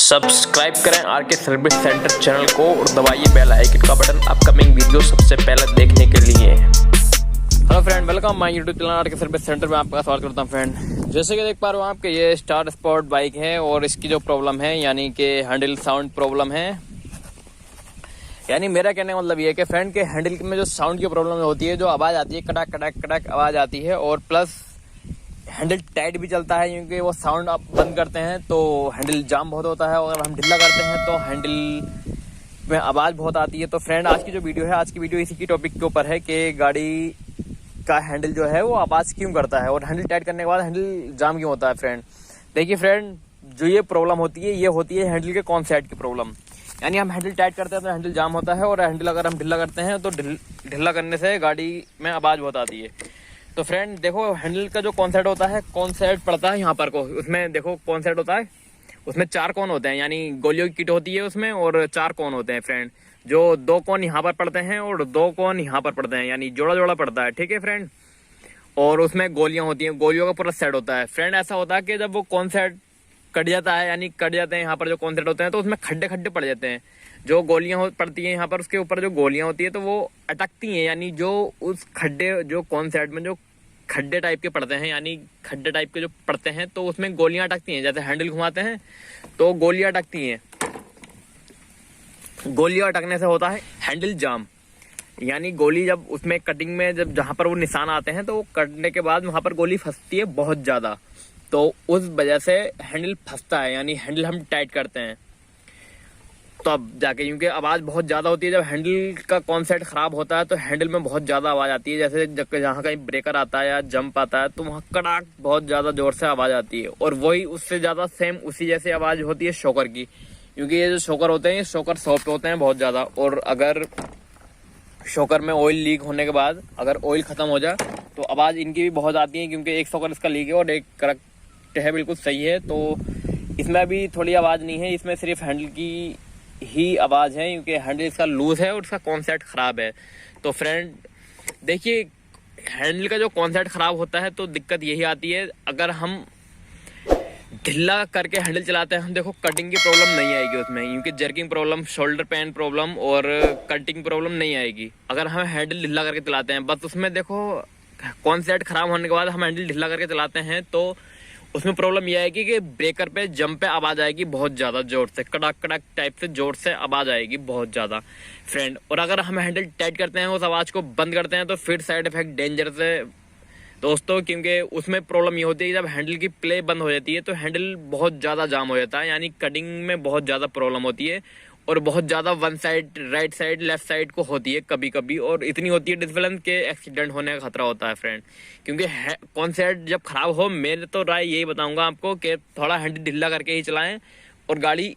Subscribe करें R K service centre channel को और दबाइए बेल आइकन का बटन अपकमिंग वीडियो सबसे पहले देखने के लिए। Hello friend, welcome my YouTube channel RK service centre में आपका स्वागत करता हूं। फ्रेंड, जैसे कि देख पा रहे हो आपके ये स्टार स्पोर्ट बाइक है और इसकी जो प्रॉब्लम है यानी कि हैंडल साउंड प्रॉब्लम है। यानी मेरा कहने का मतलब ये है कि फ्रेंड के हैंडल में जो साउंड की प्रॉब्लम होती है, जो आवाज़ आती है, कड़क कड़क कड़क आवाज़ आती है और प्लस हैंडल टाइट भी चलता है क्योंकि वो साउंड आप बंद करते हैं तो हैंडल जाम बहुत होता है और अगर हम ढीला करते हैं तो हैंडल में आवाज़ बहुत आती है। तो फ्रेंड, आज की जो वीडियो है, आज की वीडियो इसी की टॉपिक के ऊपर है कि गाड़ी का हैंडल जो है वो आवाज़ क्यों करता है और हैंडल टाइट करने के बाद हैंडल जाम क्यों होता है। फ्रेंड देखिए, फ्रेंड जो ये प्रॉब्लम होती है, ये होती है हैंडल के कौन साइड की प्रॉब्लम। यानी हम हैंडल टाइट करते हैं तो हैंडल जाम होता है और हैंडल अगर हम ढीला करते हैं तो ढीला करने से गाड़ी में आवाज़ बहुत आती है। तो फ्रेंड देखो, हैंडल का जो कॉन्सेप्ट होता है, कॉन्सेप्ट पड़ता है यहाँ पर को, उसमें देखो कॉन्सेप्ट होता है, उसमें 4 कोन होते हैं, यानी गोलियों की किट होती है उसमें और 4 कोन होते हैं फ्रेंड। जो 2 कोन यहाँ पर पड़ते हैं और 2 कोन यहाँ पर पड़ते हैं, यानी जोड़ा जोड़ा पड़ता है। ठीक है फ्रेंड, और उसमें गोलियां होती हैं, गोलियों का पूरा सेट होता है। फ्रेंड ऐसा होता है कि जब वो कॉन्सेप्ट कट जाता है, यानी कट जाते हैं यहाँ पर जो कॉन्सेप्ट होते हैं, तो उसमें खड्डे खड्डे पड़ जाते हैं। जो गोलियां पड़ती हैं यहाँ पर, उसके ऊपर जो गोलियां होती है तो वो अटकती हैं, यानी जो उस खड्डे जो कॉन्सेप्ट में जो खड्डे टाइप के पड़ते हैं, यानी खड्डे टाइप के जो पड़ते हैं तो उसमें गोलियां अटकती हैं। जैसे हैंडल घुमाते हैं तो गोलियां अटकती हैं। गोलियां अटकने से होता है हैंडल जाम। यानी गोली जब उसमें कटिंग में जब जहां पर वो निशान आते हैं तो वो कटने के बाद वहां पर गोली फंसती है बहुत ज्यादा, तो उस वजह से हैंडल फंसता है, यानी हैंडल हम टाइट करते हैं तो अब जाके, क्योंकि आवाज़ बहुत ज़्यादा होती है। जब हैंडल का कॉन्सेप्ट ख़राब होता है तो हैंडल में बहुत ज़्यादा आवाज़ आती है। जैसे जहाँ कहीं ब्रेकर आता है या जंप आता है तो वहाँ कड़ाक बहुत ज़्यादा ज़ोर से आवाज़ आती है। और वही उससे ज़्यादा सेम उसी जैसी आवाज़ होती है शॉकर की, क्योंकि ये जो शॉकर होते हैं ये शॉकर सॉफ्ट होते हैं बहुत ज़्यादा। और अगर शॉकर में ऑयल लीक होने के बाद अगर ऑयल ख़त्म हो जाए तो आवाज़ इनकी भी बहुत आती है, क्योंकि एक शॉकर इसका लीक है और एक करेक्ट है, बिल्कुल सही है। तो इसमें भी थोड़ी आवाज़ नहीं है, इसमें सिर्फ हैंडल की ही आवाज़ है, क्योंकि हैंडल इसका लूज है और इसका कॉन्सेप्ट ख़राब है। तो फ्रेंड देखिए, हैंडल का जो कॉन्सेप्ट ख़राब होता है तो दिक्कत यही आती है, अगर हम ढीला करके हैंडल चलाते हैं, हम देखो कटिंग की प्रॉब्लम नहीं आएगी उसमें, क्योंकि jerking problem, shoulder pain problem और कटिंग प्रॉब्लम नहीं आएगी अगर हम हैंडल ढीला करके चलाते हैं। बस उसमें देखो कॉन्सेप्ट ख़राब होने के बाद हम हैंडल ढीला करके चलाते हैं तो उसमें प्रॉब्लम यह आएगी कि ब्रेकर पे जंप पे आवाज़ आएगी बहुत ज़्यादा ज़ोर से, कड़क कड़क टाइप से ज़ोर से आवाज़ आएगी बहुत ज़्यादा फ्रेंड। और अगर हम हैंडल टाइट करते हैं, उस आवाज़ को बंद करते हैं, तो फिर साइड इफेक्ट डेंजर से दोस्तों, क्योंकि उसमें प्रॉब्लम ये होती है कि जब हैंडल की प्ले बंद हो जाती है तो हैंडल बहुत ज़्यादा जाम हो जाता है, यानी कटिंग में बहुत ज़्यादा प्रॉब्लम होती है और बहुत ज़्यादा one side, right side, left side को होती है कभी कभी, और इतनी होती है डिसबैलेंस के एक्सीडेंट होने का खतरा होता है फ्रेंड। क्योंकि कॉन्सेप्ट जब खराब हो, मेरे तो राय यही बताऊंगा आपको कि थोड़ा हैंडल ढीला करके ही चलाएं और गाड़ी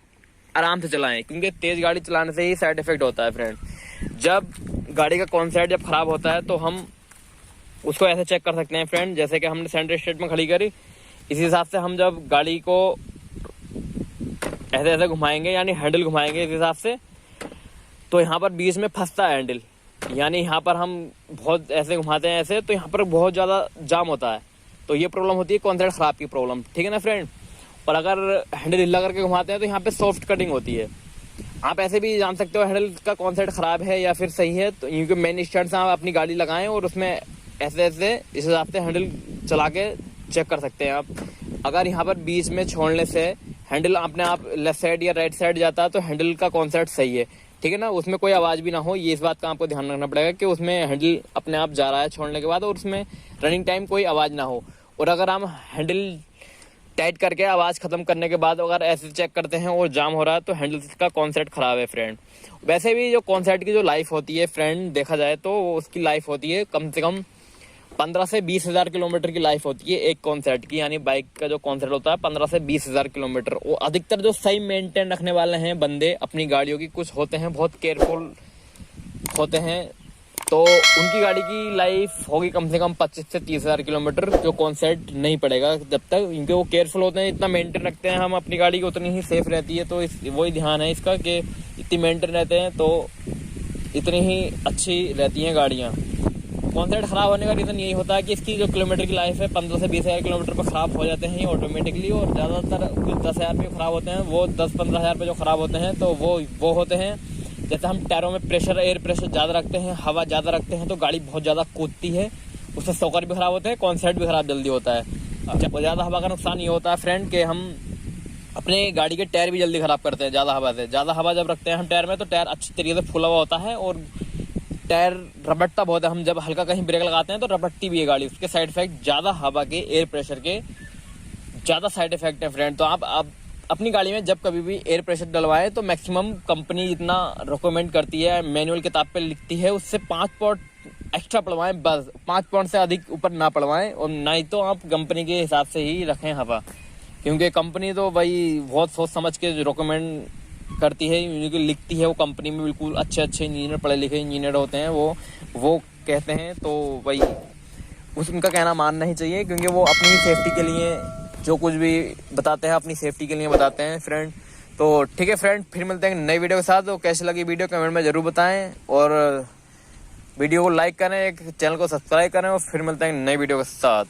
आराम से चलाएं, क्योंकि तेज़ गाड़ी चलाने से ही साइड इफेक्ट होता है फ्रेंड। जब गाड़ी का कॉन्सेप्ट जब खराब होता है तो हम उसको ऐसे चेक कर सकते हैं फ्रेंड, जैसे कि हमने सेंटर स्टेट में खड़ी करी, इसी हिसाब से हम जब गाड़ी को ऐसे ऐसे घुमाएंगे, यानी हैंडल घुमाएंगे इस हिसाब से, तो यहाँ पर बीच में फंसता है हैंडल, यानी यहाँ पर हम बहुत ऐसे घुमाते हैं ऐसे, तो यहाँ पर बहुत ज़्यादा जाम होता है। तो ये प्रॉब्लम होती है कॉन्सेप्ट ख़राब की प्रॉब्लम, ठीक है ना फ्रेंड। और अगर हैंडल ढीला करके घुमाते हैं तो यहाँ पे सॉफ्ट कटिंग होती है। आप ऐसे भी जान सकते हो हैंडल का कॉन्सेप्ट ख़राब है या फिर सही है, तो क्योंकि मेन स्टैंड से आप अपनी गाड़ी लगाएं और उसमें ऐसे ऐसे इस हिसाब से हैंडल चला के चेक कर सकते हैं आप। अगर यहाँ पर बीच में छोड़ने से हैंडल अपने आप लेफ्ट साइड या राइट साइड जाता है तो हैंडल का कॉन्सेप्ट सही है, ठीक है ना, उसमें कोई आवाज़ भी ना हो। ये इस बात का आपको ध्यान रखना पड़ेगा कि उसमें हैंडल अपने आप जा रहा है छोड़ने के बाद और उसमें रनिंग टाइम कोई आवाज़ ना हो। और अगर हम हैंडल टाइट करके आवाज़ ख़त्म करने के बाद अगर ऐसे चेक करते हैं और जाम हो रहा है तो हैंडल का कॉन्सेप्ट ख़राब है फ्रेंड। वैसे भी जो कॉन्सेप्ट की जो लाइफ होती है फ्रेंड, देखा जाए तो उसकी लाइफ होती है कम से कम 15 से 20 हज़ार किलोमीटर की लाइफ होती है एक कॉन्सेप्ट की। यानी बाइक का जो कॉन्सेप्ट होता है 15 से 20 हज़ार किलोमीटर। वो अधिकतर जो सही मेंटेन रखने वाले हैं बंदे अपनी गाड़ियों की, कुछ होते हैं बहुत केयरफुल होते हैं, तो उनकी गाड़ी की लाइफ होगी कम से कम 25 से 30 हज़ार किलोमीटर, जो कॉन्सेप्ट नहीं पड़ेगा जब तक, क्योंकि वो केयरफुल होते हैं, इतना मेंटेन रखते हैं हम अपनी गाड़ी की, उतनी ही सेफ रहती है। तो वही ध्यान है इसका कि इतनी मेंटेन रहते हैं तो इतनी ही अच्छी रहती हैं गाड़ियाँ। कॉन्सेप्ट खराब होने का रीज़न यही होता है कि इसकी जो किलोमीटर की लाइफ है 15 से 20 हज़ार किलोमीटर पर ख़राब हो जाते हैं ये ऑटोमेटिकली। और ज़्यादातर कुछ 10 हज़ार पे ख़राब होते हैं, वो 10-15 हज़ार पे जो ख़राब होते हैं तो वो होते हैं जैसे हम टायरों में प्रेशर, एयर प्रेशर ज़्यादा रखते हैं, हवा ज़्यादा रखते हैं तो गाड़ी बहुत ज़्यादा कूदती है, उससे सॉकर भी ख़राब होते हैं, कॉन्सेप्ट भी ख़राब जल्दी होता है। जब ज़्यादा हवा का नुकसान ये होता है फ्रेंड कि हम अपने गाड़ी के टायर भी जल्दी ख़राब करते हैं ज़्यादा हवा से। ज़्यादा हवा जब रखते हैं हम टायर में तो टायर अच्छी तरीके से फूला हुआ होता है और टायर रबड़ता बहुत है। हम जब हल्का कहीं ब्रेक लगाते हैं तो रबड़ती भी है गाड़ी। उसके साइड इफेक्ट ज़्यादा हवा के, एयर प्रेशर के ज़्यादा साइड इफेक्ट है फ्रेंड। तो आप अपनी गाड़ी में जब कभी भी एयर प्रेशर डलवाएं तो मैक्सिमम कंपनी जितना रिकमेंड करती है, मैनुअल किताब पे लिखती है, उससे 5 पॉइंट एक्स्ट्रा पड़वाएं बस। 5 पॉइंट से अधिक ऊपर ना पड़वाएं, और नहीं तो आप कंपनी के हिसाब से ही रखें हवा, क्योंकि कंपनी तो भाई बहुत सोच समझ के रिकमेंड करती है, क्योंकि लिखती है वो कंपनी में बिल्कुल अच्छे इंजीनियर, पढ़े लिखे इंजीनियर होते हैं, वो कहते हैं तो भाई उनका कहना मानना ही चाहिए, क्योंकि वो अपनी सेफ्टी के लिए जो कुछ भी बताते हैं अपनी सेफ्टी के लिए बताते हैं फ्रेंड। तो ठीक है फ्रेंड, फिर मिलते हैं नई वीडियो के साथ। तो कैसी लगी वीडियो कमेंट में ज़रूर बताएं, और वीडियो को लाइक करें, चैनल को सब्सक्राइब करें, और फिर मिलते हैं नई वीडियो के साथ।